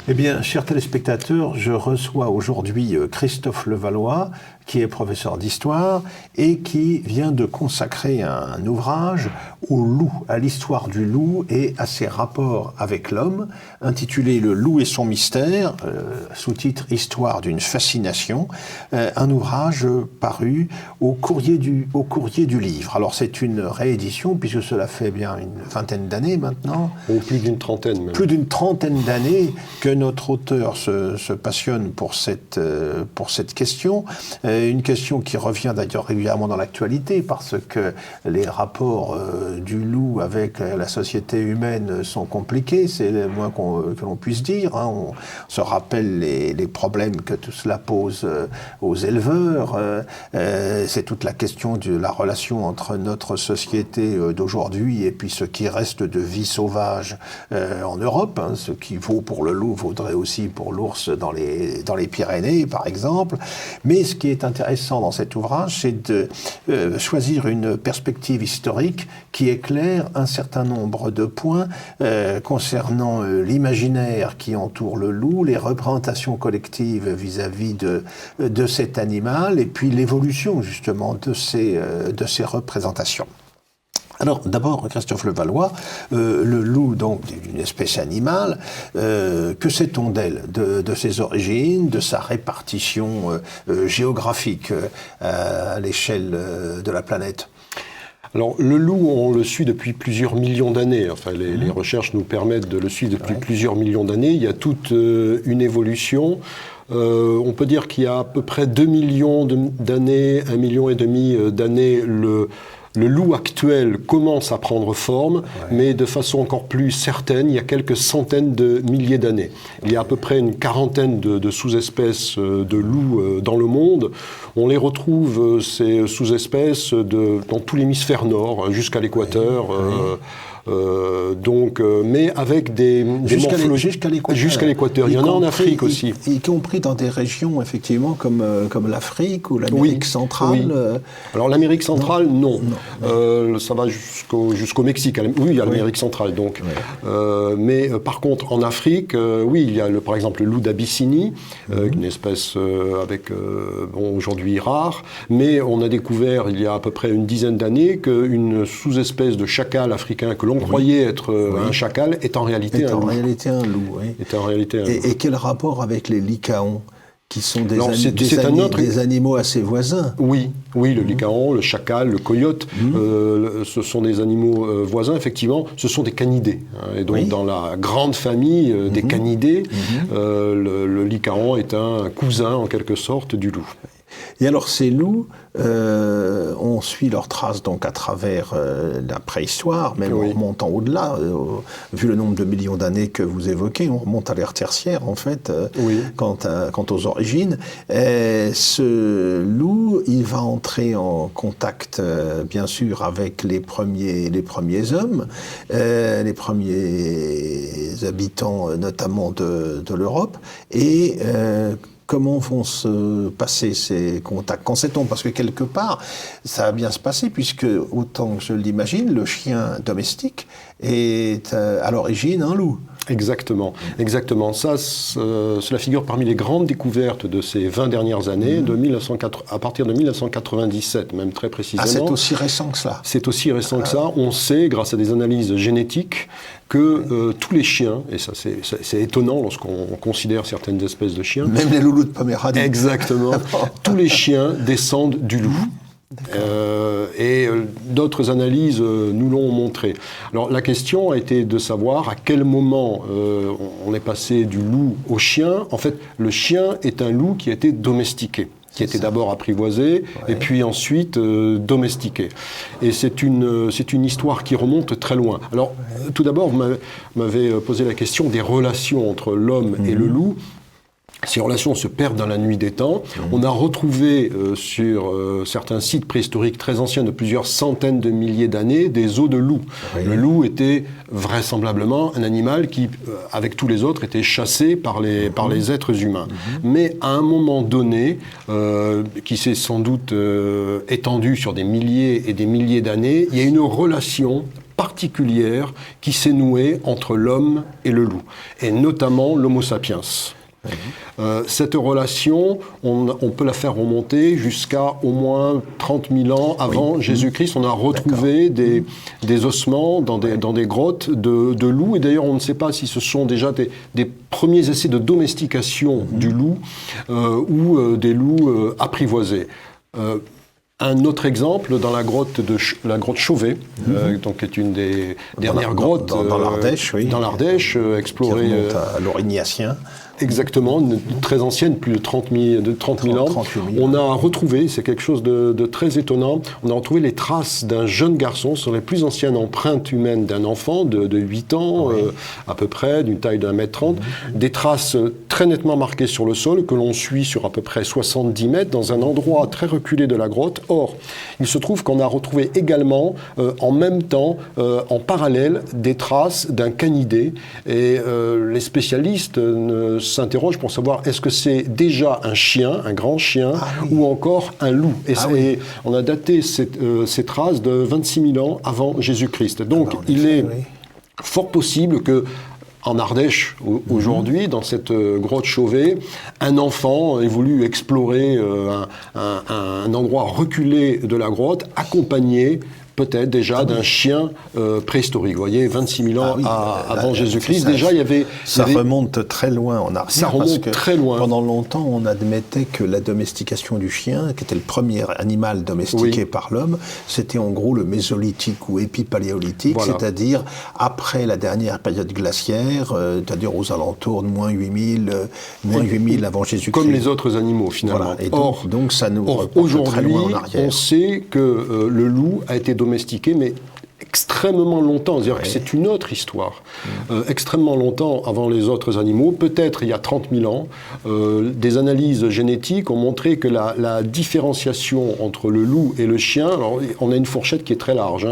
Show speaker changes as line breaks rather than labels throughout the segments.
Eh bien, chers téléspectateurs, je reçois aujourd'hui Christophe Levallois, qui est professeur d'histoire et qui vient de consacrer un ouvrage au loup, à l'histoire du loup et à ses rapports avec l'homme, intitulé « Le loup et son mystère », sous-titre « Histoire d'une fascination », un ouvrage paru au courrier du livre. Alors c'est une réédition, puisque cela fait bien une vingtaine d'années maintenant.
Ou plus d'une trentaine même.
Plus d'une trentaine d'années que notre auteur se passionne pour cette question. Une question qui revient d'ailleurs régulièrement dans l'actualité, parce que les rapports du loup avec la société humaine sont compliqués, c'est le moins que l'on puisse dire. On se rappelle les problèmes que tout cela pose aux éleveurs. C'est toute la question de la relation entre notre société d'aujourd'hui et puis ce qui reste de vie sauvage en Europe. Ce qui vaut pour le loup vaudrait aussi pour l'ours dans les Pyrénées, par exemple. Mais ce qui est intéressant dans cet ouvrage, c'est de choisir une perspective historique qui éclaire un certain nombre de points concernant l'imaginaire qui entoure le loup, les représentations collectives vis-à-vis de cet animal, et puis l'évolution justement de ces représentations. Alors, d'abord, Christophe Levallois, le loup, donc, d'une espèce animale, que sait-on d'elle, de ses origines, de sa répartition géographique à l'échelle de la planète ?
Alors, le loup, on le suit depuis plusieurs millions d'années. Enfin, les recherches nous permettent de le suivre depuis plusieurs millions d'années. Il y a toute une évolution. On peut dire qu'il y a à peu près 2 millions d'années, 1,5 million d'années, le loup actuel commence à prendre forme, mais de façon encore plus certaine, il y a quelques centaines de milliers d'années. Il y a à peu près une quarantaine de sous-espèces de loups dans le monde. On les retrouve, ces sous-espèces, dans tout l'hémisphère nord, jusqu'à l'équateur. Mais avec des morphologies jusqu'à l'équateur. Il y en a en Afrique aussi.
Y compris dans des régions, effectivement, comme l'Afrique ou l'Amérique centrale.
Oui. Alors l'Amérique centrale, non. Ça va jusqu'au Mexique. Oui, il y a l'Amérique centrale, donc. Mais par contre, en Afrique, oui, il y a par exemple le loup d'Abyssinie, une espèce aujourd'hui rare. Mais on a découvert, il y a à peu près une dizaine d'années, qu'une sous-espèce de chacal africain que l'on croyait être un chacal est en réalité un loup. Est en réalité un loup.
Et quel rapport avec les lycaons, qui sont des animaux assez voisins?
Oui, le lycaon, le chacal, le coyote, ce sont des animaux voisins, effectivement, ce sont des canidés. Et donc dans la grande famille des canidés, le lycaon est un cousin en quelque sorte du loup.
Et alors ces loups, on suit leurs traces donc à travers la préhistoire, même en remontant au-delà, vu le nombre de millions d'années que vous évoquez, on remonte à l'ère tertiaire en fait, quant aux origines. Ce loup, il va entrer en contact bien sûr avec les premiers hommes, les premiers habitants notamment de l'Europe, et comment vont se passer ces contacts? Qu'en sait-on? Parce que quelque part, ça va bien se passer, puisque, autant que je l'imagine, le chien domestique est à l'origine un loup.
Exactement. Cela figure parmi les grandes découvertes de ces 20 dernières années, à partir de 1997, même très précisément.
Ah, c'est aussi récent que ça?
C'est aussi récent que ça. On sait, grâce à des analyses génétiques, que tous les chiens, et ça c'est étonnant lorsqu'on considère certaines espèces de chiens...
Même les loulous de Poméranie.
Exactement. Tous les chiens descendent du loup. Et d'autres analyses nous l'ont montré. Alors la question a été de savoir à quel moment on est passé du loup au chien. En fait, le chien est un loup qui a été domestiqué, qui était d'abord apprivoisé et puis ensuite domestiqué. Et c'est une histoire qui remonte très loin. Alors tout d'abord, vous m'avez posé la question des relations entre l'homme et le loup. Ces relations se perdent dans la nuit des temps. On a retrouvé sur certains sites préhistoriques très anciens de plusieurs centaines de milliers d'années des os de loup. Le loup était vraisemblablement un animal qui, avec tous les autres, était chassé par les êtres humains. Mais à un moment donné, qui s'est sans doute étendu sur des milliers et des milliers d'années, il y a une relation particulière qui s'est nouée entre l'homme et le loup, et notamment l'Homo sapiens. Cette relation, on peut la faire remonter jusqu'à au moins 30 000 ans avant Jésus-Christ. On a retrouvé des ossements dans des grottes de loups. Et d'ailleurs, on ne sait pas si ce sont déjà des premiers essais de domestication du loup ou des loups apprivoisés. Un autre exemple, dans la grotte Chauvet, donc qui est une des dernières grottes
dans l'Ardèche,
dans l'Ardèche, explorée
qui remonte à l'Aurignacien.
Exactement, très ancienne, plus de 30 000 ans. On a retrouvé, c'est quelque chose de très étonnant, on a retrouvé les traces d'un jeune garçon, ce sont les plus anciennes empreintes humaines d'un enfant de 8 ans, à peu près, d'une taille d'1,30 m, des traces très nettement marquées sur le sol, que l'on suit sur à peu près 70 mètres, dans un endroit très reculé de la grotte. Or, il se trouve qu'on a retrouvé également, en même temps, en parallèle, des traces d'un canidé, et les spécialistes s'interroge pour savoir est-ce que c'est déjà un chien, un grand chien, ou encore un loup. Et on a daté ces traces de 26 000 ans avant Jésus-Christ. Donc il est fort possible que en Ardèche, aujourd'hui, dans cette grotte Chauvet, un enfant ait voulu explorer un endroit reculé de la grotte, accompagné peut-être déjà d'un chien préhistorique. Vous voyez, 26 000 ans avant Jésus-Christ, déjà il y avait...
Ça remonte très loin en arrière.
Ça remonte très loin.
Pendant longtemps, on admettait que la domestication du chien, qui était le premier animal domestiqué par l'homme, c'était en gros le mésolithique ou épipaléolithique, c'est-à-dire après la dernière période glaciaire, c'est-à-dire aux alentours de moins 8 000 avant Jésus-Christ.
Comme les autres animaux, finalement.
Voilà. Et donc ça nous reporte très loin en arrière.
On sait que le loup a été domestiqué, mais extrêmement longtemps, c'est-à-dire que c'est une autre histoire. Extrêmement longtemps avant les autres animaux, peut-être il y a 30 000 ans, des analyses génétiques ont montré que la différenciation entre le loup et le chien, alors on a une fourchette qui est très large,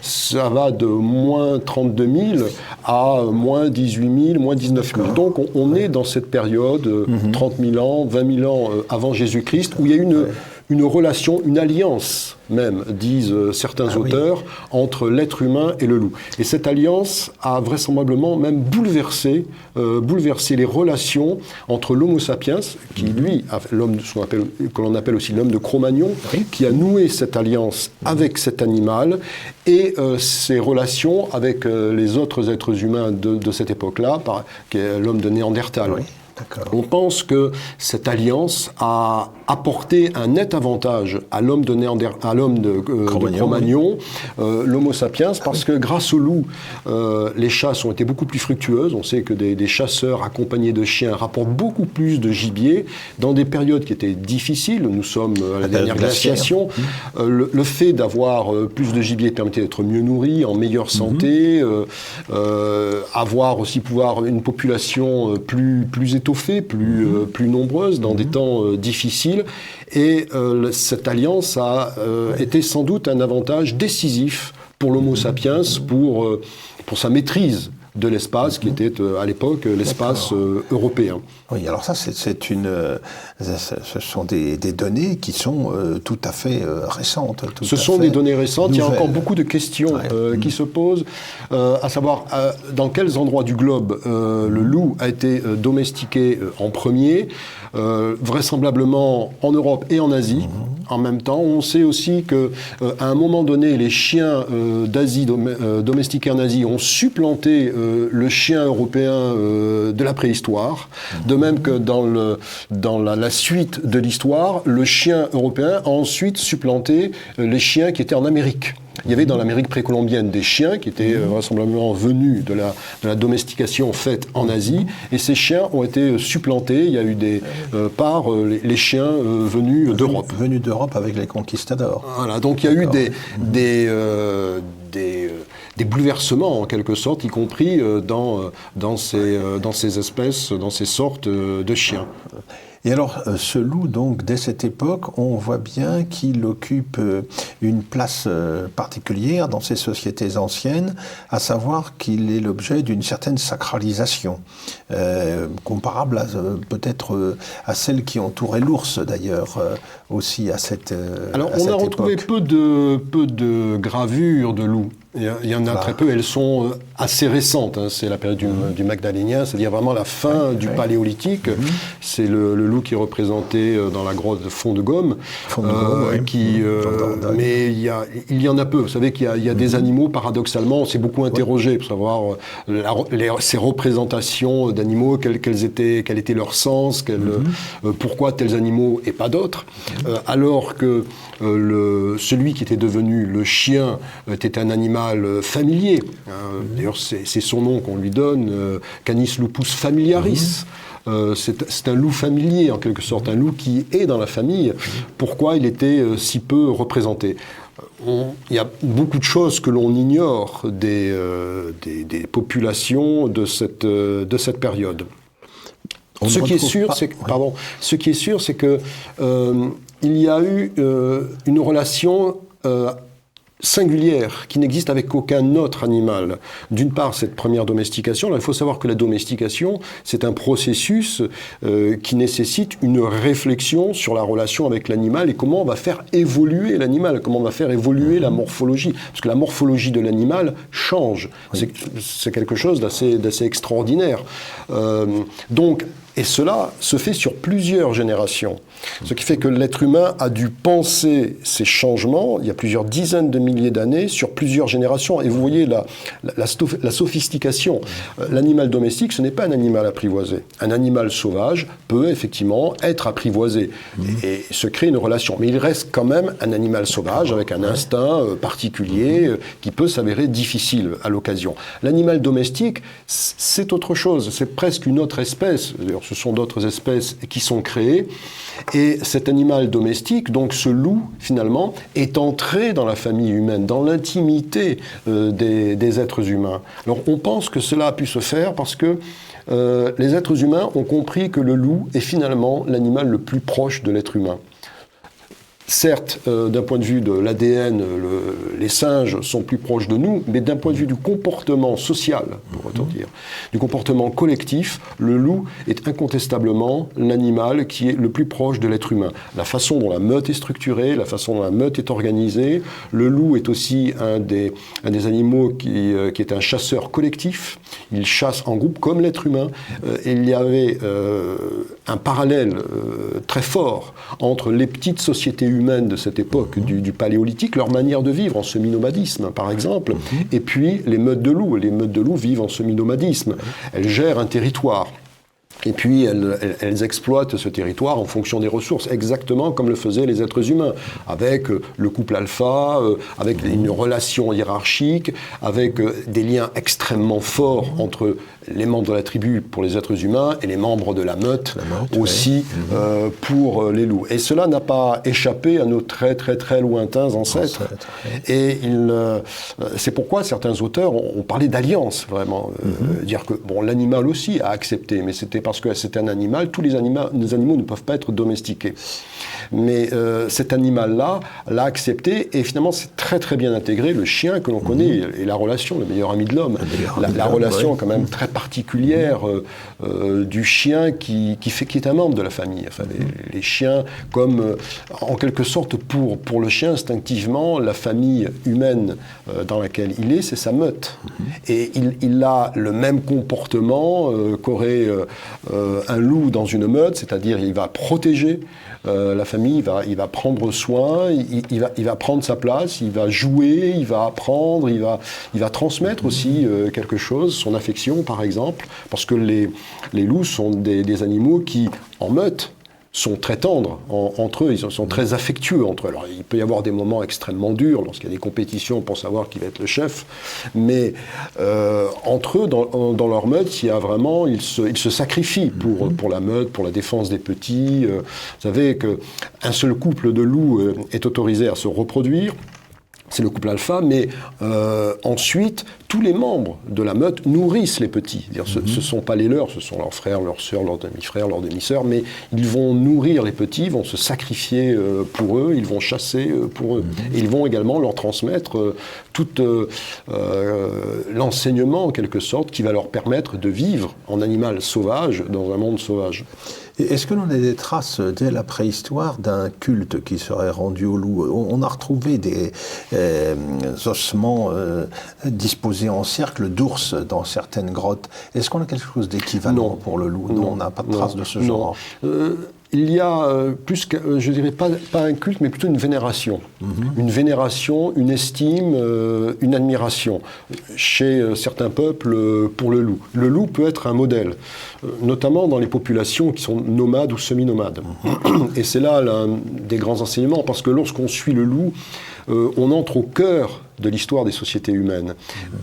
ça va de moins 32 000 à moins 18 000, moins 19 000. Donc on est dans cette période, 30 000 ans, 20 000 ans avant Jésus-Christ, où il y a une relation, une alliance même, disent certains auteurs, entre l'être humain et le loup. Et cette alliance a vraisemblablement même bouleversé les relations entre l'Homo sapiens, qui lui, l'homme que l'on appelle aussi l'homme de Cro-Magnon, qui a noué cette alliance avec cet animal, et ses relations avec les autres êtres humains de cette époque-là, qui est l'homme de Néandertal. On pense que cette alliance a apporté un net avantage à l'homme de Cro-Magnon, l'Homo sapiens, parce que grâce au loup, les chasses ont été beaucoup plus fructueuses. On sait que des chasseurs accompagnés de chiens rapportent beaucoup plus de gibier dans des périodes qui étaient difficiles. Nous sommes à la dernière glaciation. Le fait d'avoir plus de gibier permettait d'être mieux nourri, en meilleure santé, avoir aussi une population plus étoffée, plus nombreuse dans des temps difficiles. Et cette alliance a été sans doute un avantage décisif pour l'Homo sapiens, pour sa maîtrise de l'espace, qui était à l'époque l'espace européen.
Oui, alors ça, ce sont des données qui sont tout à fait récentes.
Ce sont des données récentes. Il y a encore beaucoup de questions qui se posent, à savoir dans quels endroits du globe le loup a été domestiqué en premier. Vraisemblablement en Europe et en Asie en même temps. On sait aussi qu'à un moment donné, les chiens d'Asie, domestiqués en Asie, ont supplanté le chien européen de la préhistoire. De même que dans la suite de l'histoire, le chien européen a ensuite supplanté les chiens qui étaient en Amérique. Il y avait dans l'Amérique précolombienne des chiens qui étaient vraisemblablement venus de la domestication faite en Asie, et ces chiens ont été supplantés. Il y a eu par les chiens venus d'Europe.
Venus d'Europe avec les conquistadors.
Voilà, donc il y a eu des bouleversements en quelque sorte, y compris dans ces espèces, dans ces sortes de chiens.
Et alors, ce loup, donc, dès cette époque, on voit bien qu'il occupe une place particulière dans ces sociétés anciennes, à savoir qu'il est l'objet d'une certaine sacralisation, comparable peut-être à celle qui entourait l'ours, d'ailleurs, aussi à cette
Alors,
à cette
on a retrouvé
époque.
peu de gravures de loups. Il y en a très peu, elles sont assez récentes, hein. C'est la période du Magdalénien, c'est-à-dire vraiment la fin du Paléolithique. C'est le loup qui est représenté dans la grotte de Fond de Gaume. Mais il y en a peu. Vous savez qu'il y a des animaux, paradoxalement, on s'est beaucoup interrogé pour savoir ces représentations d'animaux, quel était leur sens, pourquoi tels animaux et pas d'autres, alors que celui qui était devenu le chien était un animal familier. D'ailleurs, c'est son nom qu'on lui donne, Canis lupus familiaris. C'est un loup familier, en quelque sorte, un loup qui est dans la famille. Pourquoi il était si peu représenté ? Il y a beaucoup de choses que l'on ignore des populations de cette période. Ce qui est sûr, c'est que il y a eu une relation singulière qui n'existe avec aucun autre animal. D'une part, cette première domestication. Là, il faut savoir que la domestication, c'est un processus qui nécessite une réflexion sur la relation avec l'animal et comment on va faire évoluer l'animal, comment on va faire évoluer la morphologie. Parce que la morphologie de l'animal change. Oui. C'est quelque chose d'assez extraordinaire. Et cela se fait sur plusieurs générations. Ce qui fait que l'être humain a dû penser ces changements, il y a plusieurs dizaines de milliers d'années, sur plusieurs générations. Et vous voyez la sophistication. L'animal domestique, ce n'est pas un animal apprivoisé. Un animal sauvage peut effectivement être apprivoisé et se créer une relation. Mais il reste quand même un animal sauvage avec un instinct particulier qui peut s'avérer difficile à l'occasion. L'animal domestique, c'est autre chose. C'est presque une autre espèce. D'ailleurs, ce sont d'autres espèces qui sont créées. Et cet animal domestique, donc ce loup, finalement, est entré dans la famille humaine, dans l'intimité des êtres humains. Alors on pense que cela a pu se faire parce que les êtres humains ont compris que le loup est finalement l'animal le plus proche de l'être humain. Certes, d'un point de vue de l'ADN, les singes sont plus proches de nous, mais d'un point de vue du comportement social, pourrait-on dire, du comportement collectif, le loup est incontestablement l'animal qui est le plus proche de l'être humain. La façon dont la meute est structurée, la façon dont la meute est organisée, le loup est aussi un des animaux qui est un chasseur collectif. Il chasse en groupe comme l'être humain. Il y avait un parallèle très fort entre les petites sociétés humaines de cette époque du Paléolithique, leur manière de vivre en semi-nomadisme, par exemple, et puis les meutes de loups. Les meutes de loups vivent en semi-nomadisme. Elles gèrent un territoire. Et puis, elles exploitent ce territoire en fonction des ressources, exactement comme le faisaient les êtres humains, avec le couple alpha, avec une relation hiérarchique, avec des liens extrêmement forts entre les membres de la tribu pour les êtres humains et les membres de la meute aussi pour les loups. Et cela n'a pas échappé à nos très très très lointains ancêtres. Et c'est pourquoi certains auteurs ont parlé d'alliance, vraiment. Dire que l'animal aussi a accepté, mais c'était parce que c'est un animal, tous les animaux ne peuvent pas être domestiqués. Mais cet animal-là l'a accepté et finalement c'est très très bien intégré. Le chien que l'on connaît et la relation, le meilleur ami de l'homme, la relation quand même très particulière du chien qui est un membre de la famille. Enfin, les chiens comme en quelque sorte pour le chien instinctivement la famille humaine dans laquelle il est, c'est sa meute. Et il a le même comportement qu'aurait un loup dans une meute, c'est-à-dire il va protéger la famille, il va prendre soin, il va prendre sa place, il va jouer, il va apprendre, il va transmettre aussi quelque chose, son affection par exemple, parce que les loups sont des animaux qui, en meute, sont très tendres entre eux, ils sont très affectueux entre eux. Alors, il peut y avoir des moments extrêmement durs lorsqu'il y a des compétitions pour savoir qui va être le chef, mais entre eux, dans leur meute, il y a vraiment, ils se sacrifient pour la meute, pour la défense des petits. Vous savez qu'un seul couple de loups est autorisé à se reproduire. C'est le couple alpha, mais ensuite, tous les membres de la meute nourrissent les petits. Ce ne sont pas les leurs, ce sont leurs frères, leurs sœurs, leurs demi-frères, leurs demi-sœurs, mais ils vont nourrir les petits, vont se sacrifier pour eux, ils vont chasser pour eux. Et ils vont également leur transmettre tout l'enseignement, en quelque sorte, qui va leur permettre de vivre en animal sauvage, dans un monde sauvage.
Est-ce que l'on a des traces dès la préhistoire d'un culte qui serait rendu au loup? On a retrouvé des ossements disposés en cercle d'ours dans certaines grottes. Est-ce qu'on a quelque chose d'équivalent pour le loup? Non, on n'a pas de traces de ce genre.
Il y a plus que, je dirais pas un culte, mais plutôt une vénération. Une vénération, une estime, une admiration chez certains peuples pour le loup. Le loup peut être un modèle, notamment dans les populations qui sont nomades ou semi-nomades. Et c'est là l'un des grands enseignements, parce que lorsqu'on suit le loup, on entre au cœur de l'histoire des sociétés humaines,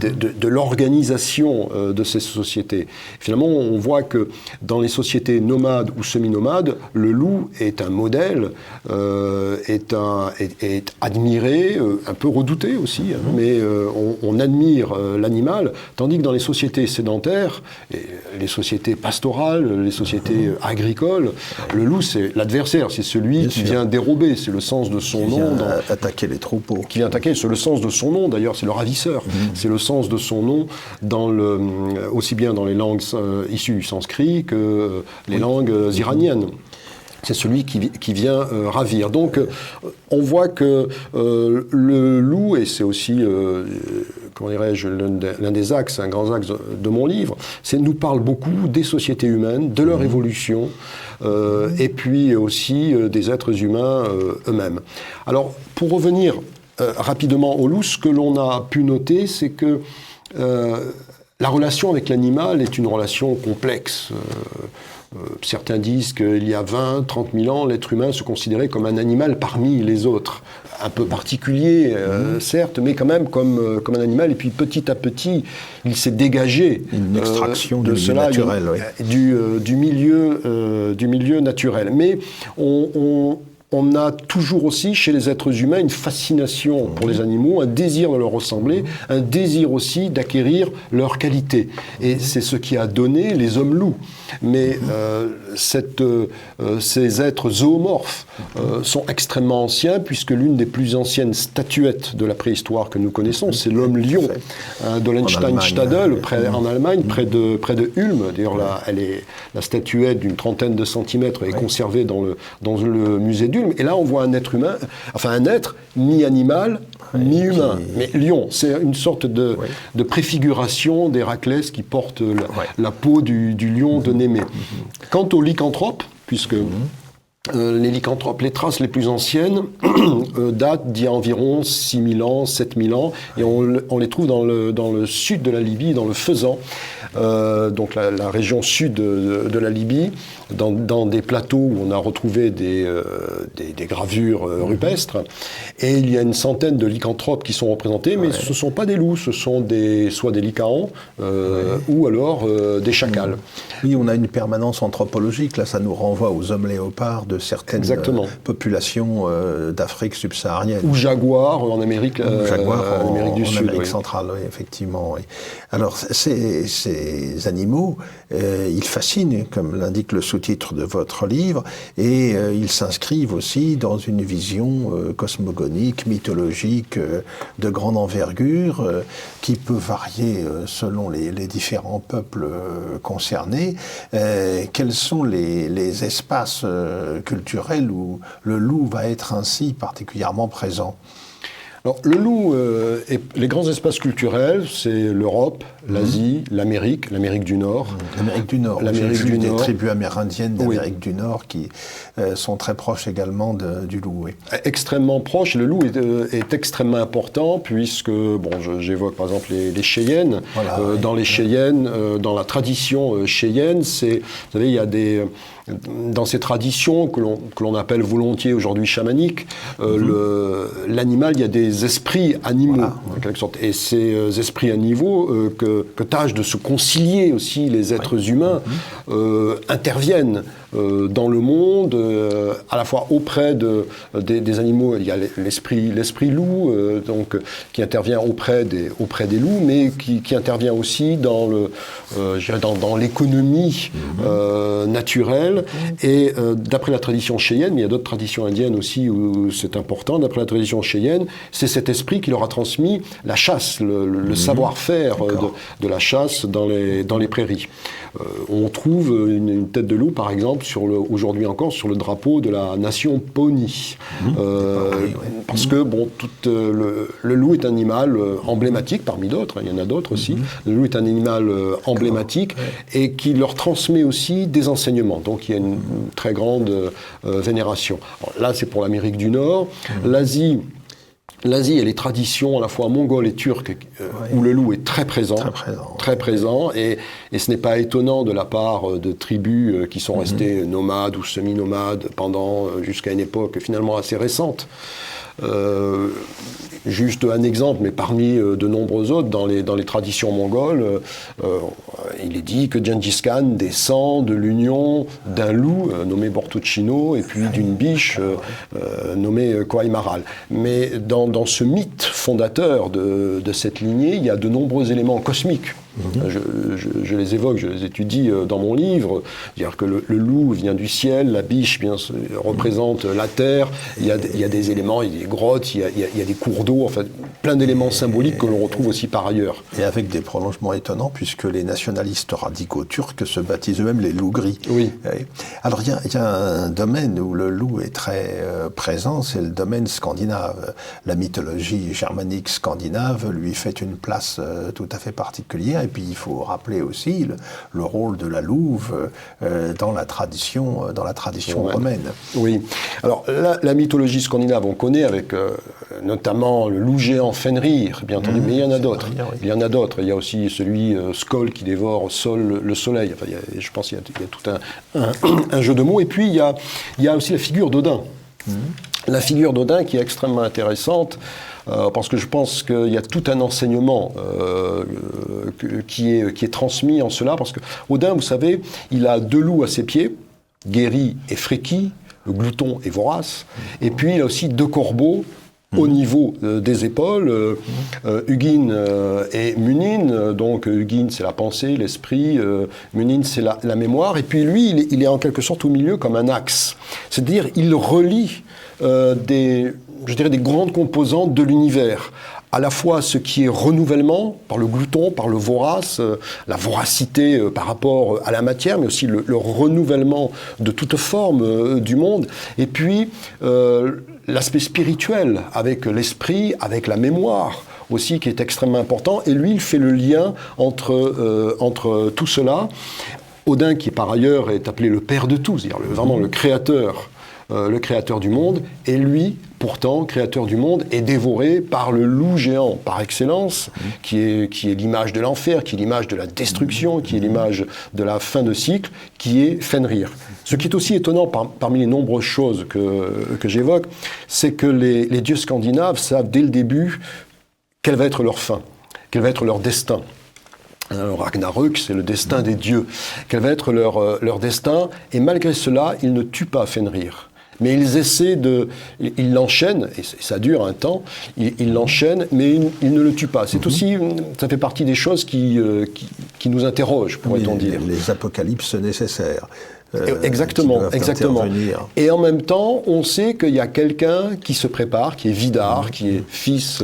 de l'organisation de ces sociétés. Finalement, on voit que dans les sociétés nomades ou semi-nomades, le loup est un modèle, est admiré, un peu redouté aussi, mais on admire l'animal, tandis que dans les sociétés sédentaires, les sociétés pastorales, les sociétés agricoles, le loup c'est l'adversaire, c'est celui qui vient dérober, c'est le sens de son nom.
Attaquer les troupeaux.
Qui vient attaquer, c'est le sens de son nom, d'ailleurs, c'est le ravisseur. C'est le sens de son nom, aussi bien dans les langues issues du sanskrit que les langues iraniennes. C'est celui qui vient ravir. Donc, on voit que le loup, et c'est aussi, comment dirais-je, l'un des axes, un grand axe de mon livre, nous parle beaucoup des sociétés humaines, de leur évolution, et puis aussi des êtres humains eux-mêmes. Alors, pour revenir rapidement au loup, ce que l'on a pu noter, c'est que la relation avec l'animal est une relation complexe. Certains disent qu'il y a 20, 30 000 ans, l'être humain se considérait comme un animal parmi les autres. Un peu particulier, certes, mais quand même comme un animal. Et puis petit à petit, il s'est dégagé
une extraction
de cela,
naturel,
du milieu naturel. Mais on a toujours aussi, chez les êtres humains, une fascination pour les animaux, un désir de leur ressembler, un désir aussi d'acquérir leurs qualités. Et c'est ce qui a donné les hommes loups. Mais ces êtres zoomorphes sont extrêmement anciens, puisque l'une des plus anciennes statuettes de la préhistoire que nous connaissons, c'est l'homme lion, d'Ollensteinstadel, en Allemagne, près de Ulm. D'ailleurs, la statuette d'une trentaine de centimètres est conservée dans le musée d'Ulm. Et là, on voit un être humain, enfin un être mi-animal, mi-humain. Mais lion, c'est une sorte de préfiguration d'Héraclès qui porte la peau du lion de Némée. Quant aux lycanthropes, puisque les lycanthropes, les traces les plus anciennes datent d'il y a environ 6 000 ans, 7 000 ans, et on les trouve dans le sud de la Libye, dans le Fezzan, donc la région sud de la Libye, dans des plateaux où on a retrouvé des gravures rupestres, et il y a une centaine de lycanthropes qui sont représentés, mais ce ne sont pas des loups, ce sont soit des lycaons, ou alors des chacals.
Oui, on a une permanence anthropologique, là ça nous renvoie aux hommes léopards de certaines populations d'Afrique subsaharienne.
Ou jaguars en Amérique, en Amérique du Sud.
En Amérique centrale, oui, effectivement. Oui. Alors, ces animaux, ils fascinent, comme l'indique le sous-titre de votre livre, et ils s'inscrivent aussi dans une vision cosmogonique, mythologique, de grande envergure, qui peut varier selon les différents peuples concernés. Quels sont les espaces culturels où le loup va être ainsi particulièrement présent?
Alors, le loup, les grands espaces culturels, c'est l'Europe, l'Asie, l'Amérique du Nord.
L'Amérique du Nord. J'ai vu des tribus amérindiennes d'Amérique du Nord qui sont très proches également du loup. Oui.
Extrêmement proches. Le loup est extrêmement important puisque, j'évoque par exemple les Cheyennes. Voilà, dans les Cheyennes, dans la tradition cheyenne, vous savez, il y a dans ces traditions que l'on appelle volontiers aujourd'hui chamaniques, l'animal, il y a des esprits animaux, en quelque sorte. Et ces esprits animaux que tâchent de se concilier aussi les êtres humains interviennent dans le monde, à la fois auprès des animaux. Il y a l'esprit loup, qui intervient auprès des loups, mais qui intervient aussi dans l'économie naturelle. Et d'après la tradition cheyenne, mais il y a d'autres traditions indiennes aussi où c'est important, d'après la tradition cheyenne, c'est cet esprit qui leur a transmis la chasse, le savoir-faire de la chasse dans les prairies. On trouve une tête de loup, par exemple, porte aujourd'hui encore sur le drapeau de la nation Pawnee. Parce que le loup est un animal emblématique parmi d'autres, il y en a d'autres aussi. Le loup est un animal emblématique et qui leur transmet aussi des enseignements. Donc il y a une très grande vénération. Alors, là, c'est pour l'Amérique du Nord. L'Asie, il y a les traditions à la fois mongoles et turques où le loup est très présent. Et ce n'est pas étonnant de la part de tribus qui sont restées nomades ou semi-nomades jusqu'à une époque finalement assez récente. Juste un exemple, mais parmi de nombreux autres, dans les traditions mongoles, il est dit que Gengis Khan descend de l'union d'un loup nommé Bortouchino et puis d'une biche nommée Koaimaral. Mais dans ce mythe fondateur de cette lignée, il y a de nombreux éléments cosmiques. Je les évoque, je les étudie dans mon livre. C'est-à-dire que le loup vient du ciel, la biche représente la terre, il y a des éléments, il y a des grottes, il y a des cours d'eau, en fait, plein d'éléments symboliques que l'on retrouve aussi par ailleurs.
Et avec des prolongements étonnants, puisque les nationalistes radicaux turcs se baptisent eux-mêmes les loups gris.
Oui.
Alors il y a un domaine où le loup est très présent, c'est le domaine scandinave. La mythologie germanique scandinave lui fait une place tout à fait particulière. Et puis il faut rappeler aussi le rôle de la louve dans la tradition romaine. Oui.
Alors la mythologie scandinave, on connaît avec notamment le loup géant Fenrir, bien entendu, mais il y en a d'autres. Il y en a d'autres. Il y a aussi celui Skoll qui dévore le soleil. Enfin, je pense qu'il y a tout un jeu de mots. Et puis il y a aussi la figure d'Odin. La figure d'Odin qui est extrêmement intéressante. Parce que je pense qu'il y a tout un enseignement qui est transmis en cela. Parce que Odin, vous savez, il a 2 loups à ses pieds, Geri et Freki, glouton et vorace. Et puis il a aussi 2 corbeaux au niveau des épaules, Hugin et Munin. Donc Hugin, c'est la pensée, l'esprit, Munin, c'est la mémoire. Et puis lui, il est en quelque sorte au milieu comme un axe. C'est-à-dire, il relie des grandes composantes de l'univers. À la fois ce qui est renouvellement par le glouton, par le vorace, la voracité par rapport à la matière, mais aussi le renouvellement de toute forme du monde. Et puis l'aspect spirituel avec l'esprit, avec la mémoire aussi, qui est extrêmement important. Et lui, il fait le lien entre tout cela. Odin, qui par ailleurs est appelé le père de tous, c'est-à-dire vraiment le créateur du monde, et lui, pourtant, créateur du monde, est dévoré par le loup géant par excellence, qui est l'image de l'enfer, qui est l'image de la destruction, qui est l'image de la fin de cycle, qui est Fenrir. Ce qui est aussi étonnant parmi les nombreuses choses que j'évoque, c'est que les dieux scandinaves savent dès le début quelle va être leur fin, quel va être leur destin. Alors, Ragnarök, c'est le destin des dieux. Quel va être leur destin? Et malgré cela, ils ne tuent pas Fenrir. Mais ils l'enchaînent, et ça dure un temps, ils l'enchaînent, mais ils ne le tuent pas. C'est aussi, ça fait partie des choses qui nous interrogent, pourrait-on dire.
Les apocalypses nécessaires.
Exactement. Et en même temps, on sait qu'il y a quelqu'un qui se prépare, qui est Vidar, qui est fils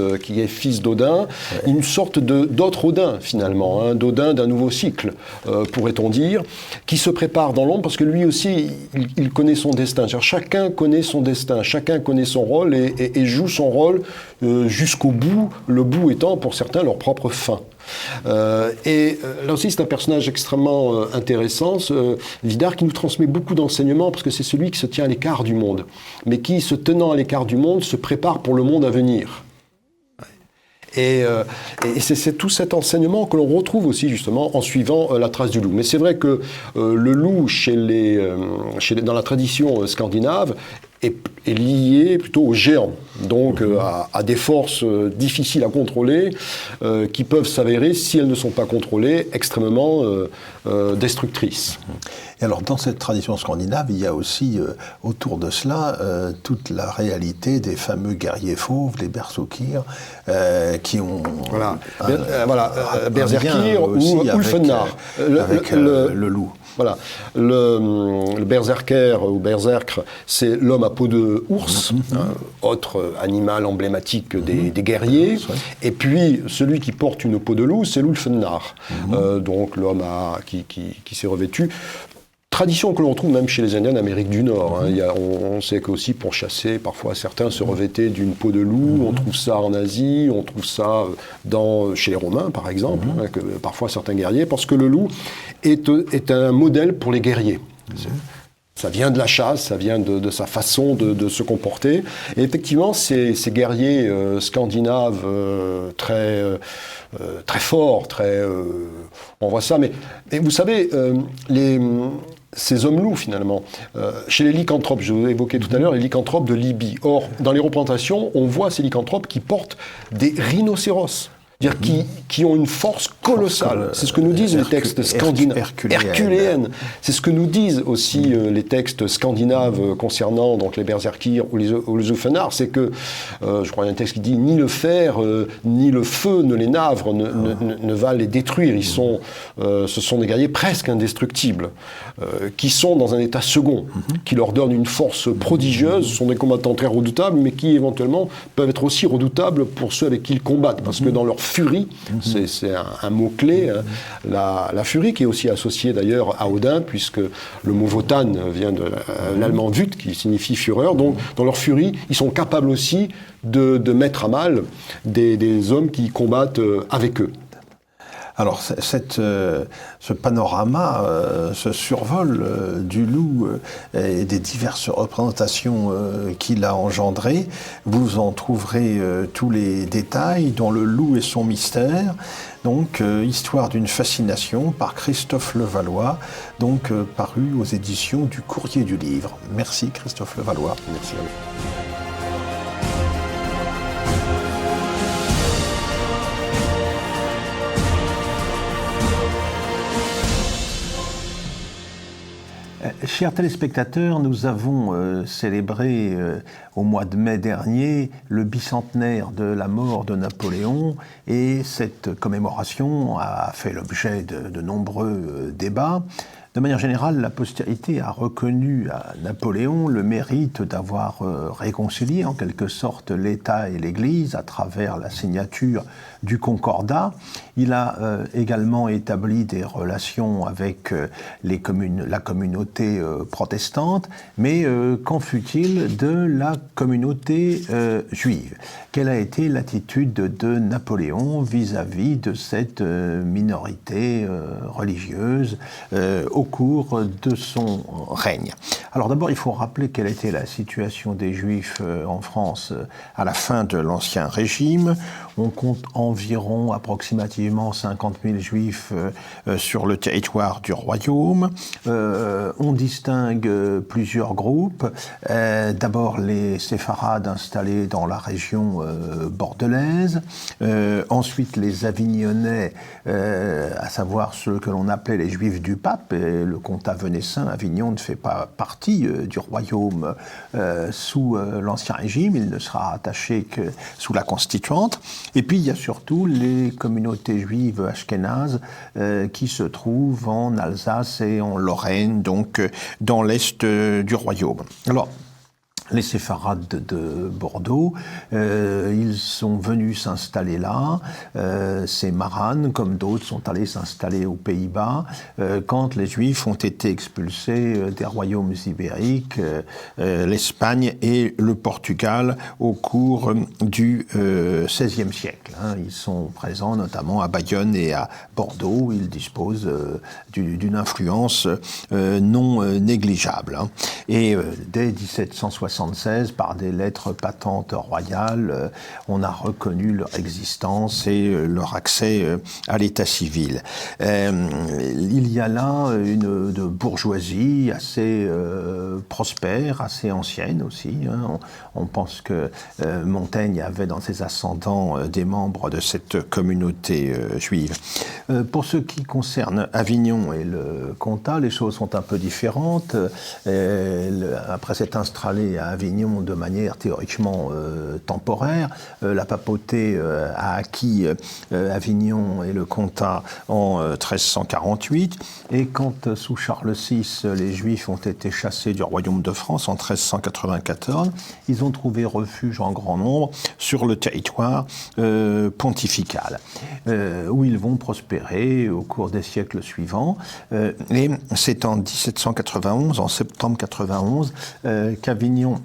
d'Odin, une sorte d'autre Odin finalement, d'Odin d'un nouveau cycle, pourrait-on dire, qui se prépare dans l'ombre parce que lui aussi, il connaît son destin. Chacun connaît son destin, chacun connaît son rôle et joue son rôle jusqu'au bout, le bout étant pour certains leur propre fin. Là aussi, c'est un personnage extrêmement intéressant, Vidar, qui nous transmet beaucoup d'enseignements parce que c'est celui qui se tient à l'écart du monde, mais qui, se tenant à l'écart du monde, se prépare pour le monde à venir. Et c'est tout cet enseignement que l'on retrouve aussi justement en suivant la trace du loup. Mais c'est vrai que le loup, dans la tradition scandinave, est lié plutôt aux géants, donc à des forces difficiles à contrôler, qui peuvent s'avérer, si elles ne sont pas contrôlées, extrêmement destructrices.
Et alors, dans cette tradition scandinave, il y a aussi, autour de cela, toute la réalité des fameux guerriers fauves, les Berserkir, qui ont...
Berserkir ou Ulfenar.
Avec le loup.
Voilà. Le berserker ou berserkre, c'est l'homme à peau de ours, autre animal emblématique des guerriers. Et puis, celui qui porte une peau de loup, c'est l'Ulfenar. Donc, l'homme qui s'est revêtu. tradition que l'on retrouve même chez les Indiens d'Amérique du Nord. Hein. On sait qu'aussi pour chasser, parfois certains se revêtaient d'une peau de loup. On trouve ça en Asie, on trouve ça chez les Romains par exemple, hein, que parfois certains guerriers, parce que le loup est un modèle pour les guerriers. Ça vient de la chasse, ça vient de sa façon de se comporter. Et effectivement, ces guerriers scandinaves très forts, on voit ça. Mais vous savez, ces hommes loups, finalement, chez les lycanthropes, je vous ai évoqué tout à l'heure les lycanthropes de Libye. Or, dans les représentations, on voit ces lycanthropes qui portent des rhinocéros. C'est-à-dire qui ont une force colossale. C'est ce que nous disent les textes scandinaves. Herculéenne. C'est ce que nous disent aussi les textes scandinaves concernant donc, les berserkirs ou les Ulfenar. C'est que, je crois qu'il y a un texte qui dit « Ni le fer, ni le feu ne les navre, ne va les détruire. » Ce sont des guerriers presque indestructibles, qui sont dans un état second, qui leur donne une force prodigieuse. Ce sont des combattants très redoutables, mais qui éventuellement peuvent être aussi redoutables pour ceux avec qui ils combattent. Parce que dans leur furie, c'est un mot-clé, hein, la furie qui est aussi associée d'ailleurs à Odin, puisque le mot Wotan vient de l'allemand Wut, qui signifie fureur. Donc, dans leur furie, ils sont capables aussi de mettre à mal des hommes qui combattent avec eux.
Alors, ce panorama, ce survol du loup et des diverses représentations qu'il a engendrées, vous en trouverez tous les détails dans Le loup et son mystère. Donc, Histoire d'une fascination par Christophe Levallois, donc paru aux éditions du Courrier du Livre. Merci Christophe Levallois.
Merci à vous.
Chers téléspectateurs, nous avons célébré au mois de mai dernier le bicentenaire de la mort de Napoléon et cette commémoration a fait l'objet de nombreux débats. De manière générale, la postérité a reconnu à Napoléon le mérite d'avoir réconcilié en quelque sorte l'État et l'Église à travers la signature du Concordat. Il a également établi des relations avec la communauté protestante, mais qu'en fut-il de la communauté juive? Quelle a été l'attitude de Napoléon vis-à-vis de cette minorité religieuse au cours de son règne? Alors d'abord, il faut rappeler quelle était la situation des Juifs en France à la fin de l'Ancien Régime. On compte environ approximativement 50 000 Juifs sur le territoire du royaume. On distingue plusieurs groupes. D'abord les séfarades installés dans la région bordelaise. Ensuite les Avignonnais, à savoir ceux que l'on appelait les Juifs du pape. Et le comtat venessin, Avignon, ne fait pas partie du royaume sous l'Ancien Régime. Il ne sera attaché que sous la Constituante. Et puis il y a surtout les communautés juives ashkénazes qui se trouvent en Alsace et en Lorraine, donc dans l'est du royaume. Alors, les séfarades de Bordeaux, ils sont venus s'installer là. Ces Maranes, comme d'autres, sont allés s'installer aux Pays-Bas quand les Juifs ont été expulsés des royaumes ibériques, l'Espagne et le Portugal au cours du XVIe siècle. Ils sont présents notamment à Bayonne et à Bordeaux. Ils disposent d'une influence non négligeable. Et dès 1776, par des lettres patentes royales, on a reconnu leur existence et leur accès à l'état civil. Il y a là une bourgeoisie assez prospère, assez ancienne aussi. On pense que Montaigne avait dans ses ascendants des membres de cette communauté juive. Pour ce qui concerne Avignon et le comtat, les choses sont un peu différentes. Après s'être installé à Avignon de manière théoriquement temporaire. La papauté a acquis Avignon et le comtat en 1348, et quand sous Charles VI, les Juifs ont été chassés du royaume de France en 1394, ils ont trouvé refuge en grand nombre sur le territoire pontifical, où ils vont prospérer au cours des siècles suivants. Et c'est en 1791, en septembre 91, qu'Avignon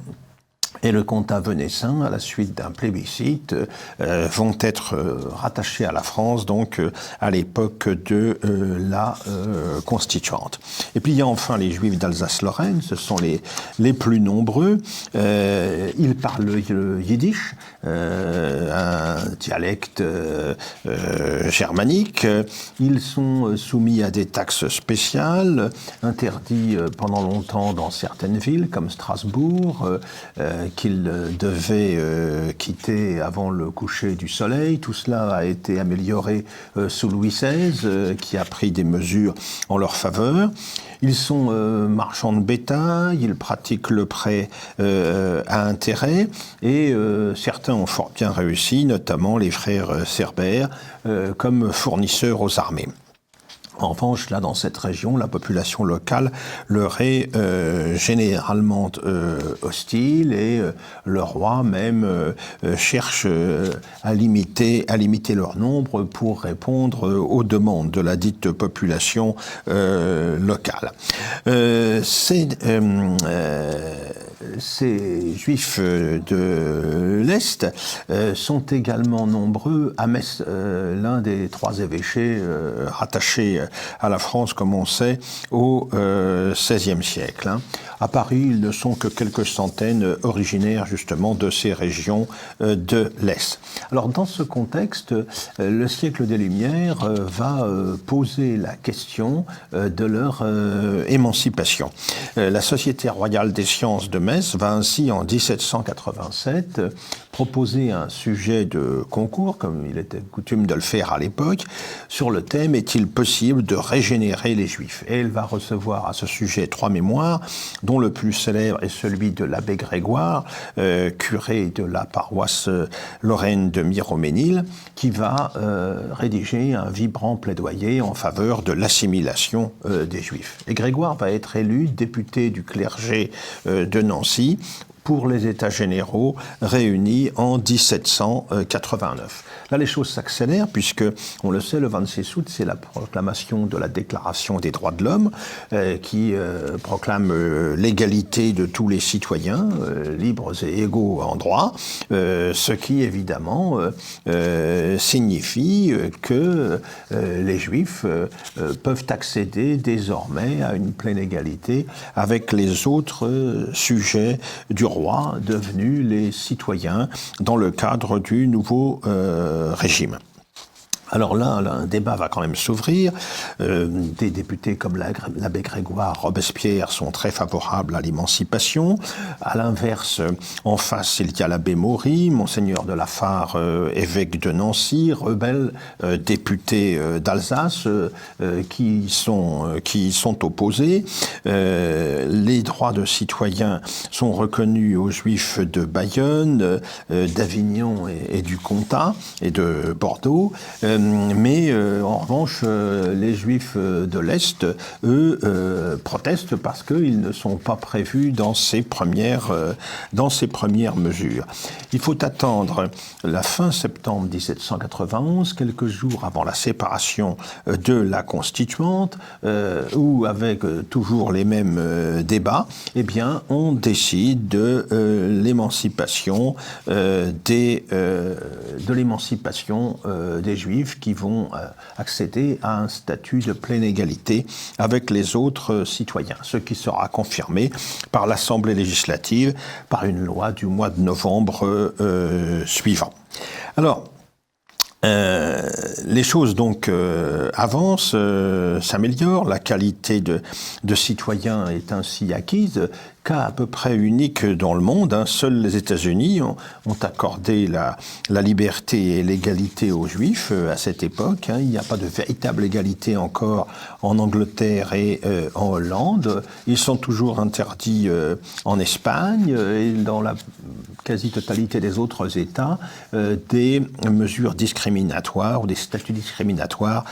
et le comtat venessin, à la suite d'un plébiscite, vont être rattachés à la France, donc à l'époque de la Constituante. Et puis il y a enfin les Juifs d'Alsace-Lorraine, ce sont les plus nombreux. Ils parlent le yiddish, un dialecte germanique. Ils sont soumis à des taxes spéciales, interdits pendant longtemps dans certaines villes, comme Strasbourg, qu'ils devaient quitter avant le coucher du soleil. Tout cela a été amélioré sous Louis XVI, qui a pris des mesures en leur faveur. Ils sont marchands de bétail, ils pratiquent le prêt à intérêt, et certains ont fort bien réussi, notamment les frères Cerbère, comme fournisseurs aux armées. En revanche, là, dans cette région, la population locale leur est généralement hostile, et le roi même cherche à limiter leur nombre pour répondre aux demandes de la dite population locale. Ces Juifs de l'Est sont également nombreux à Metz, l'un des 3 évêchés rattachés à la France, comme on sait, au XVIe siècle. À Paris, ils ne sont que quelques centaines originaires justement de ces régions de l'Est. Alors dans ce contexte, le siècle des Lumières va poser la question de leur émancipation. La Société royale des sciences de Metz va ainsi en 1787 proposer un sujet de concours, comme il était coutume de le faire à l'époque, sur le thème « Est-il possible de régénérer les Juifs ?» Et elle va recevoir à ce sujet 3 mémoires, dont le plus célèbre est celui de l'abbé Grégoire, curé de la paroisse lorraine de Miroménil, qui va rédiger un vibrant plaidoyer en faveur de l'assimilation des Juifs. Et Grégoire va être élu député du clergé de Nancy pour les États généraux réunis en 1789. Là, les choses s'accélèrent puisque, on le sait, le 26 août, c'est la proclamation de la Déclaration des droits de l'homme qui proclame l'égalité de tous les citoyens, libres et égaux en droit, ce qui, évidemment, signifie que les Juifs peuvent accéder désormais à une pleine égalité avec les autres sujets du roi, devenus les citoyens dans le cadre du nouveau régime. Alors là, un débat va quand même s'ouvrir. Des députés comme l'abbé Grégoire, Robespierre sont très favorables à l'émancipation. À l'inverse, en face, il y a l'abbé Maury, monseigneur de la Fare, évêque de Nancy, rebelle, député d'Alsace, qui sont opposés. Les droits de citoyens sont reconnus aux Juifs de Bayonne, d'Avignon et du Comtat et de Bordeaux. Mais en revanche, les Juifs de l'Est, eux, protestent parce qu'ils ne sont pas prévus dans ces premières mesures. Il faut attendre la fin septembre 1791, quelques jours avant la séparation de la Constituante, où, avec toujours les mêmes débats, eh bien, on décide de l'émancipation des Juifs qui vont accéder à un statut de pleine égalité avec les autres citoyens, ce qui sera confirmé par l'Assemblée législative par une loi du mois de novembre suivant. Alors, les choses donc avancent, s'améliorent, la qualité de citoyen est ainsi acquise. cas à peu près unique dans le monde. Seuls les États-Unis ont accordé la liberté et l'égalité aux Juifs à cette époque. Il n'y a pas de véritable égalité encore en Angleterre et en Hollande. Ils sont toujours interdits en Espagne et dans la quasi-totalité des autres États, des mesures discriminatoires ou des statuts discriminatoires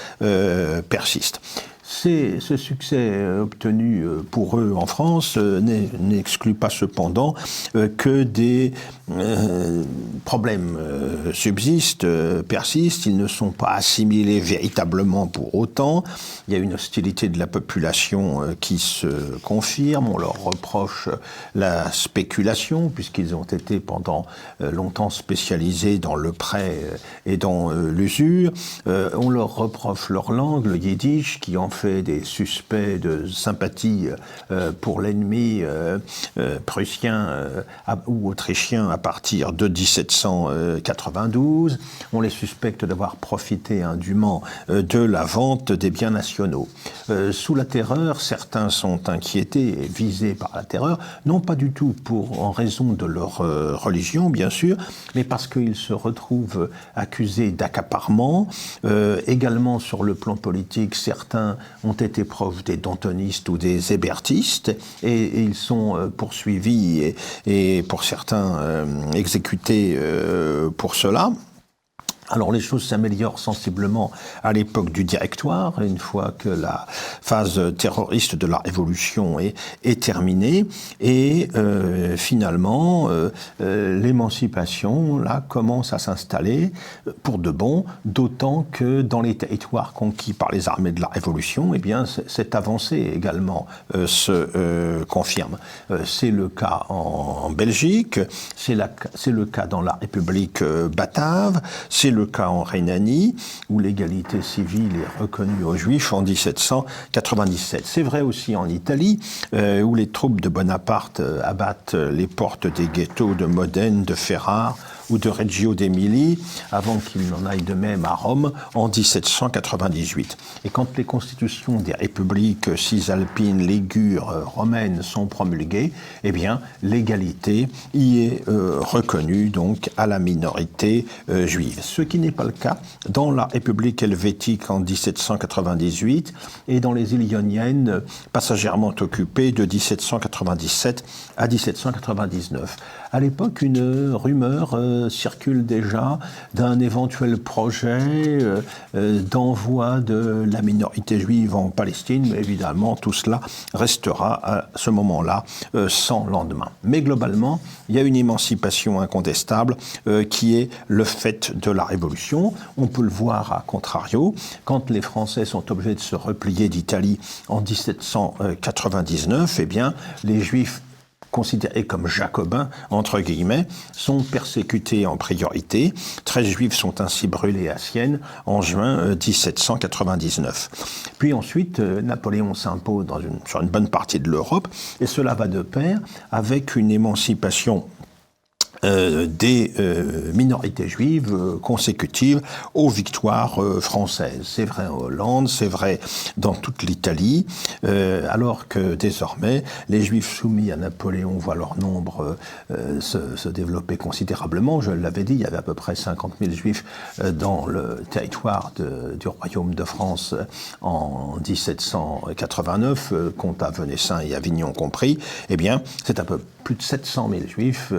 persistent. Ce succès obtenu pour eux en France n'exclut pas cependant que des problèmes subsistent, persistent. Ils ne sont pas assimilés véritablement pour autant. Il y a une hostilité de la population qui se confirme. On leur reproche la spéculation, puisqu'ils ont été pendant longtemps spécialisés dans le prêt et dans l'usure. On leur reproche leur langue, le yiddish, qui en fait des suspects de sympathie pour l'ennemi prussien ou autrichien à partir de 1792. On les suspecte d'avoir profité indûment de la vente des biens nationaux. Sous la terreur, certains sont inquiétés et visés par la terreur, non pas du tout en raison de leur religion, bien sûr, mais parce qu'ils se retrouvent accusés d'accaparement. Également sur le plan politique, certains ont été proches des dantonistes ou des hébertistes et ils sont poursuivis et pour certains exécutés pour cela. Alors les choses s'améliorent sensiblement à l'époque du Directoire, une fois que la phase terroriste de la Révolution est terminée, et finalement l'émancipation là commence à s'installer pour de bon, d'autant que dans les territoires conquis par les armées de la Révolution, eh bien cette avancée également se confirme. C'est le cas en Belgique, c'est le cas dans la République batave, c'est le cas en Rhénanie, où l'égalité civile est reconnue aux Juifs en 1797. C'est vrai aussi en Italie, où les troupes de Bonaparte abattent les portes des ghettos de Modène, de Ferrare ou de Reggio d'Émilie, avant qu'il n'en aille de même à Rome en 1798. Et quand les constitutions des républiques cisalpines, ligures, romaines sont promulguées, eh bien, l'égalité y est reconnue donc à la minorité juive. Ce qui n'est pas le cas dans la République helvétique en 1798 et dans les îles Ioniennes passagèrement occupées de 1797 à 1799. À l'époque, une rumeur circule déjà d'un éventuel projet d'envoi de la minorité juive en Palestine, mais évidemment tout cela restera à ce moment-là sans lendemain. Mais globalement, il y a une émancipation incontestable qui est le fait de la Révolution. On peut le voir à contrario, quand les Français sont obligés de se replier d'Italie en 1799, eh bien les Juifs considérés comme jacobins, entre guillemets, sont persécutés en priorité. 13 Juifs sont ainsi brûlés à Sienne en juin 1799. Puis ensuite, Napoléon s'impose sur une bonne partie de l'Europe, et cela va de pair avec une émancipation des minorités juives consécutives aux victoires françaises. C'est vrai en Hollande, c'est vrai dans toute l'Italie, alors que désormais les Juifs soumis à Napoléon voient leur nombre se développer considérablement. Je l'avais dit, il y avait à peu près 50 000 Juifs dans le territoire du Royaume de France en 1789, compte à Venessin et Avignon compris. Eh bien, c'est à peu plus de 700 000 Juifs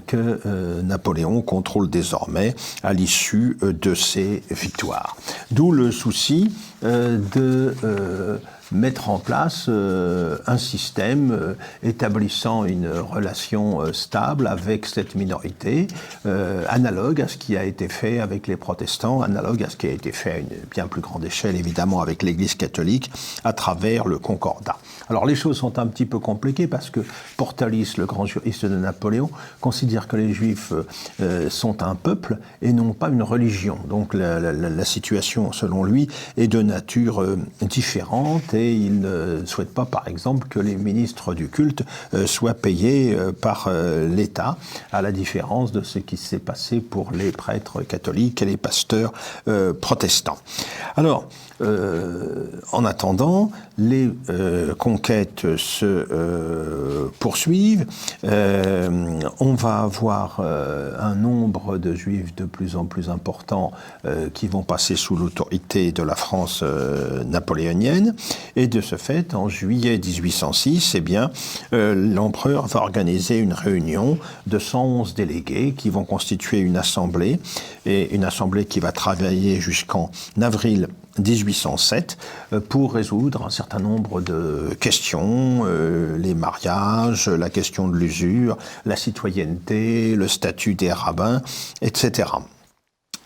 que Napoléon contrôle désormais à l'issue de ces victoires. D'où le souci de mettre en place un système établissant une relation stable avec cette minorité, analogue à ce qui a été fait avec les protestants, analogue à ce qui a été fait à une bien plus grande échelle, évidemment, avec l'Église catholique, à travers le Concordat. Alors les choses sont un petit peu compliquées parce que Portalis, le grand juriste de Napoléon, considère que les Juifs sont un peuple et non pas une religion. Donc la situation, selon lui, est de nature différente et il ne souhaite pas, par exemple, que les ministres du culte soient payés par l'État, à la différence de ce qui s'est passé pour les prêtres catholiques et les pasteurs protestants. Alors, en attendant, les conquêtes se poursuivent. On va avoir un nombre de Juifs de plus en plus important qui vont passer sous l'autorité de la France napoléonienne. Et de ce fait, en juillet 1806, eh bien, l'empereur va organiser une réunion de 111 délégués qui vont constituer une assemblée, et une assemblée qui va travailler jusqu'en avril 1807 pour résoudre un certain nombre de questions, les mariages, la question de l'usure, la citoyenneté, le statut des rabbins, etc.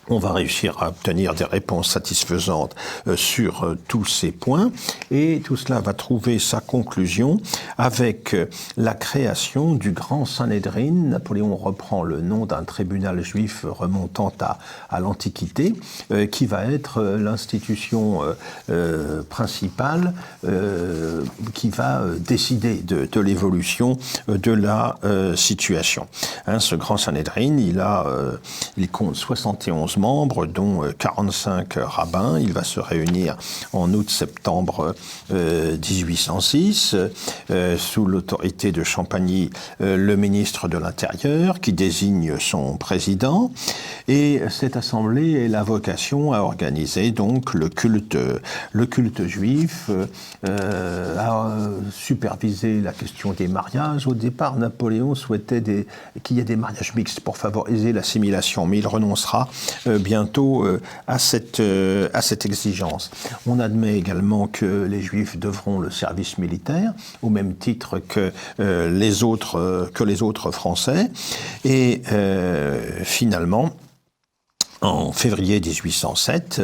On va réussir à obtenir des réponses satisfaisantes sur tous ces points, et tout cela va trouver sa conclusion avec la création du Grand Sanhédrin. Napoléon reprend le nom d'un tribunal juif remontant à l'Antiquité, qui va être l'institution principale qui va décider de l'évolution de la situation. Ce Grand Sanhédrin, il compte 71 membres, dont 45 rabbins. Il va se réunir en août-septembre 1806, sous l'autorité de Champagny, le ministre de l'Intérieur, qui désigne son président. Et cette assemblée a vocation à organiser donc le culte juif, à superviser la question des mariages. Au départ, Napoléon souhaitait qu'il y ait des mariages mixtes pour favoriser l'assimilation, mais il renoncera bientôt à cette exigence. On admet également que les Juifs devront le service militaire, au même titre que les autres Français. Et finalement, en février 1807,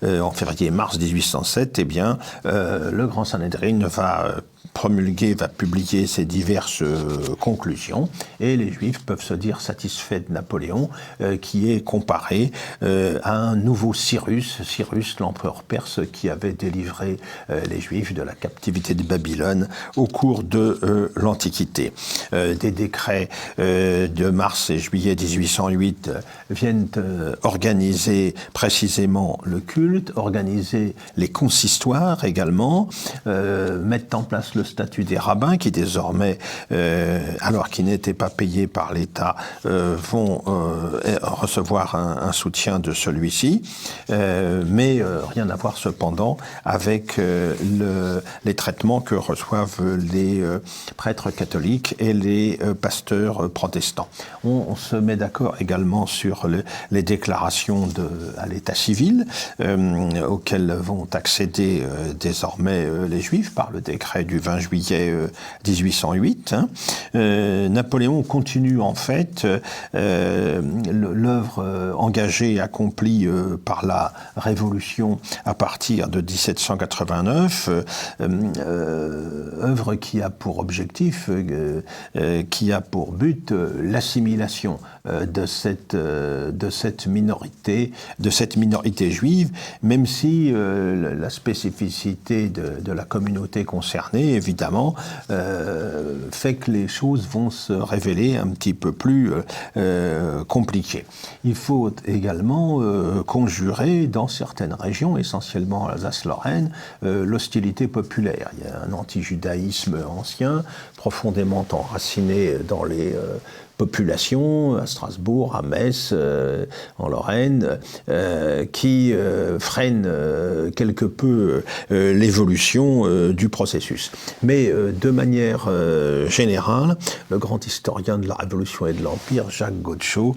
en février-mars 1807, eh bien, le Grand Sanhédrin va publier ses diverses conclusions, et les Juifs peuvent se dire satisfaits de Napoléon, qui est comparé à un nouveau Cyrus, l'empereur perse, qui avait délivré les Juifs de la captivité de Babylone au cours de l'Antiquité. Des décrets de mars et juillet 1808 viennent organiser précisément le culte, organiser les consistoires également, mettre en place le statut des rabbins qui désormais, alors qu'ils n'étaient pas payés par l'État, vont recevoir un soutien de celui-ci, mais rien à voir cependant avec les traitements que reçoivent les prêtres catholiques et les pasteurs protestants. On se met d'accord également sur les déclarations à l'état civil, auxquelles vont accéder désormais les Juifs par le décret du 20 juillet 1808. Napoléon continue en fait l'œuvre engagée et accomplie par la Révolution à partir de 1789, œuvre qui a pour objectif, qui a pour but l'assimilation de cette minorité juive, même si la spécificité de la communauté concernée, évidemment, fait que les choses vont se révéler un petit peu plus compliquées. Il faut également conjurer dans certaines régions, essentiellement Alsace-Lorraine, l'hostilité populaire. Il y a un anti-judaïsme ancien, profondément enraciné dans les population, à Strasbourg, à Metz, en Lorraine, qui freine quelque peu l'évolution du processus. Mais de manière générale, le grand historien de la Révolution et de l'Empire, Jacques Godchaux,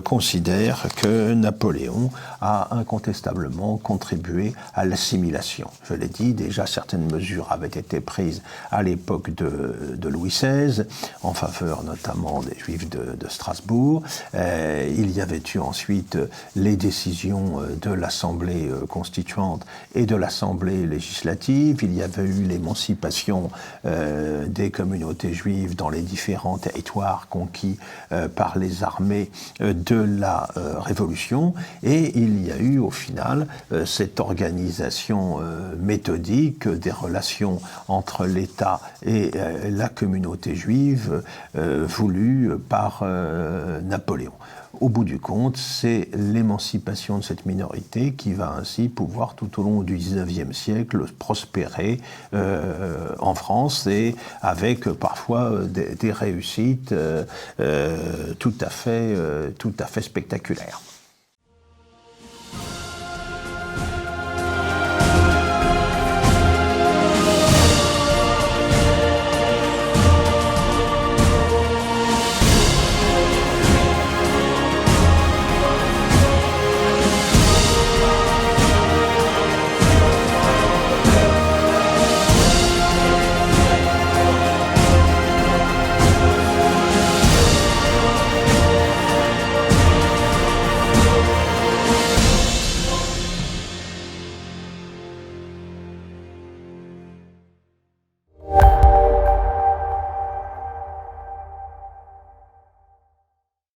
considère que Napoléon a incontestablement contribué à l'assimilation. Je l'ai dit, déjà certaines mesures avaient été prises à l'époque de Louis XVI, en faveur notamment des Juifs de Strasbourg. Il y avait eu ensuite les décisions de l'Assemblée constituante et de l'Assemblée législative. Il y avait eu l'émancipation des communautés juives dans les différents territoires conquis par les armées de la Révolution. Et il y a eu au final cette organisation méthodique des relations entre l'État et la communauté juive voulue par Napoléon. au bout du compte, c'est l'émancipation de cette minorité qui va ainsi pouvoir, tout au long du XIXe siècle, prospérer en France, et avec parfois des réussites tout à fait spectaculaires.